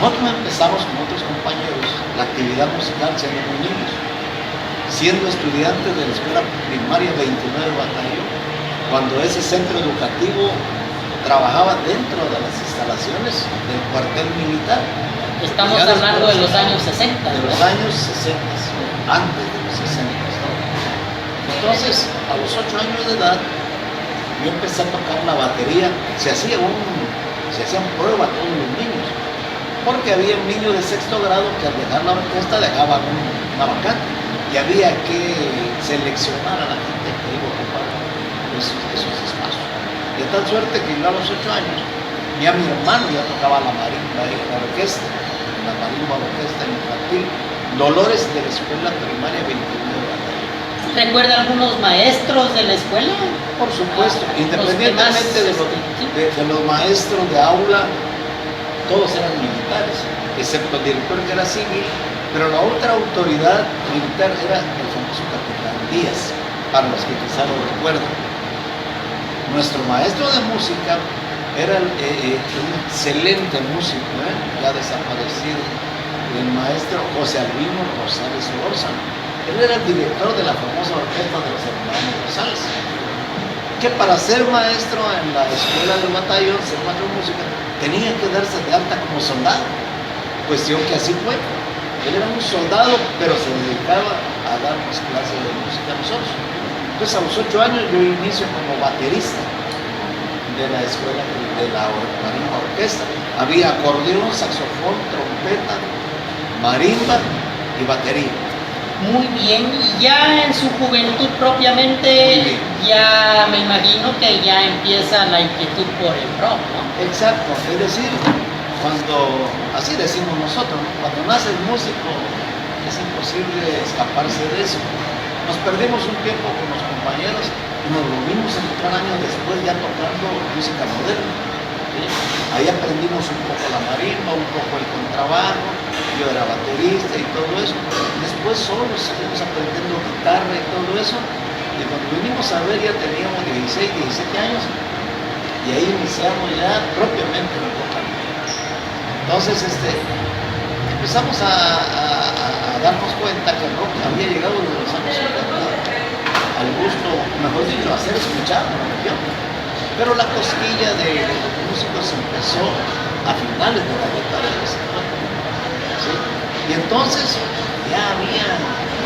Nosotros empezamos con otros compañeros la actividad musical siendo muy niños, siendo estudiantes de la escuela primaria 29 Batallón, cuando ese centro educativo trabajaba dentro de las instalaciones del cuartel militar. Estamos hablando de los años 60. De los años 60, antes de los 60. ¿No? Entonces, a los 8 años de edad, yo empecé a tocar la batería. Se hacían pruebas todos los niños, porque había un niño de sexto grado que al dejar la orquesta dejaba una vacante y había que seleccionar a la gente que iba a ocupar esos espacios. De tal suerte que yo a los 8 años, ya mi hermano ya tocaba la marimba en la orquesta, la marimba orquesta infantil, Dolores de la escuela primaria 29 Batallón. ¿Recuerda algunos maestros de la escuela? Por supuesto, independientemente de los maestros de aula, todos eran militares, excepto el director que era civil, pero la otra autoridad militar era el famoso capitán Díaz, para los que quizá lo recuerdan. Nuestro maestro de música era un excelente músico, ya desaparecido, el maestro José Albino Rosales Solórzano. Él era el director de la famosa orquesta de los hermanos Rosales, que para ser maestro en la escuela del batallón, ser maestro de música, tenía que darse de alta como soldado, cuestión que así fue. Él era un soldado, pero se dedicaba a darnos clases de música a nosotros. Entonces a los 8 años yo inicio como baterista de la escuela de la marimba orquesta. Había acordeón, saxofón, trompeta, marimba y batería. Muy bien, y ya en su juventud propiamente, ya me imagino que ya empieza la inquietud por el rock, ¿no? Exacto, es decir, así decimos nosotros, ¿no? Cuando nace el músico es imposible escaparse de eso. Nos perdimos un tiempo con los compañeros y nos volvimos a encontrar años después ya tocando música moderna. ¿Sí? Ahí aprendimos un poco la marimba, un poco el contrabajo, yo era baterista y todo eso. Después solos seguimos aprendiendo guitarra y todo eso. Y cuando vinimos a ver ya teníamos 16, 17 años y ahí iniciamos ya propiamente el rock and roll. Entonces empezamos a darnos cuenta que el rock había llegado desde los años 50 al gusto, mejor dicho, a ser escuchado en la región. Pero la cosquilla de los músicos empezó a finales de la década de los 50. ¿Sí? Y entonces ya había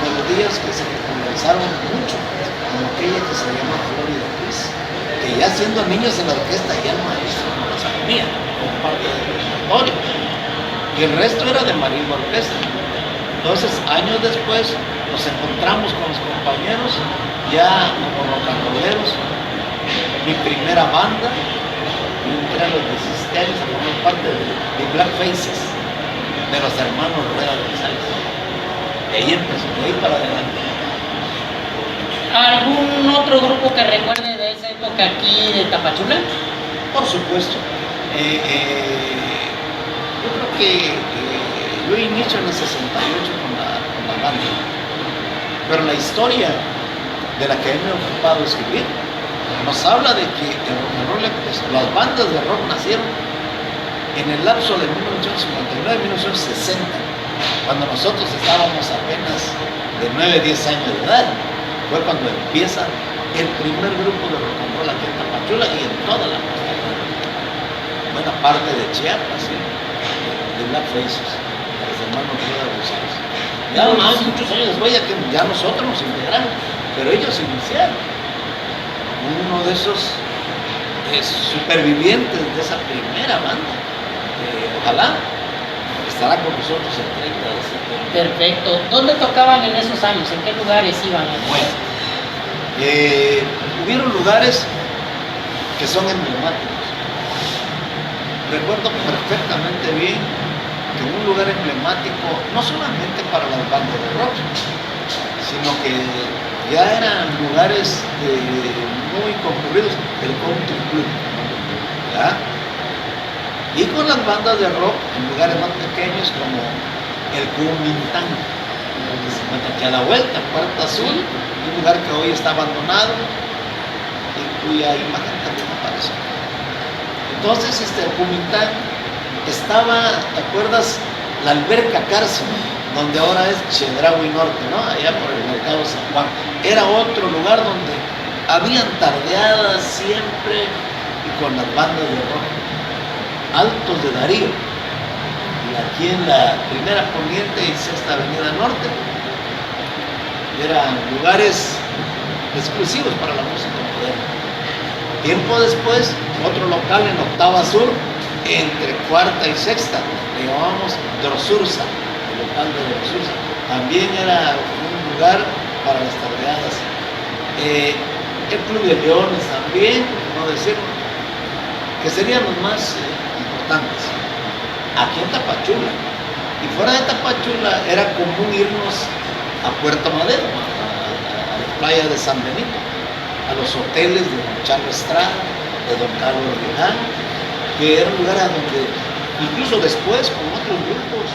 melodías que se popularizaron mucho, como aquella que se llama Florida Kiss, que ya siendo niños en la orquesta ya el maestro no las ponía como parte del repertorio. Y el resto era de marimba orquesta. Entonces, años después, nos encontramos con los compañeros ya como rock and rolleros. Mi primera banda, yo entré a los 17 años a formar parte de Black Faces, de los hermanos Rueda González. De ahí empezó, de ahí para adelante. ¿Algún otro grupo que recuerde de esa época aquí de Tapachula? Por supuesto. Yo creo que yo inicio en el 68 con la banda, pero la historia de la que me he ocupado de escribir nos habla de que el rock and roll empezó, las bandas de rock nacieron en el lapso de 1959-1960, cuando nosotros estábamos apenas de 9-10 años de edad. Fue cuando empieza el primer grupo de rock and roll aquí en Tapachula y en toda la costa, buena parte de Chiapas, ¿sí? de Black Faces, de los hermanos Rueda González. Ya más, muchos años después ya nosotros nos integramos, pero ellos iniciaron. Uno de esos supervivientes de esa primera banda, ojalá estará con nosotros el 30 de septiembre. Perfecto. ¿Dónde tocaban en esos años? ¿En qué lugares iban? Bueno, hubieron lugares que son emblemáticos. Recuerdo perfectamente bien que un lugar emblemático, no solamente para las bandas de rock, sino que ya eran lugares muy concurridos, el country club, ¿ya? Y con las bandas de rock en lugares más pequeños como el Cumintán, que se encuentra aquí a la vuelta, Puerta Azul, un lugar que hoy está abandonado y cuya imagen también aparece. Entonces, el Cumintán estaba, ¿te acuerdas? La alberca cárcel, donde ahora es Chedraui Norte, ¿no? Allá por el mercado San Juan. Era otro lugar donde habían tardeadas siempre y con las bandas de rock. Altos de Darío, y aquí en la primera poniente y sexta avenida norte, eran lugares exclusivos para la música moderna. Tiempo después, otro local en octava sur, entre cuarta y sexta, le llamábamos Drosursa, el local de Drosursa. También era un lugar para las tardeadas. El Club de Leones también, no decirlo, que serían los más importantes. Aquí en Tapachula. Y fuera de Tapachula era común irnos a Puerto Madero, a la playa de San Benito, a los hoteles de don Charles Estrada, de don Carlos Riván, que era un lugar a donde incluso después con otros grupos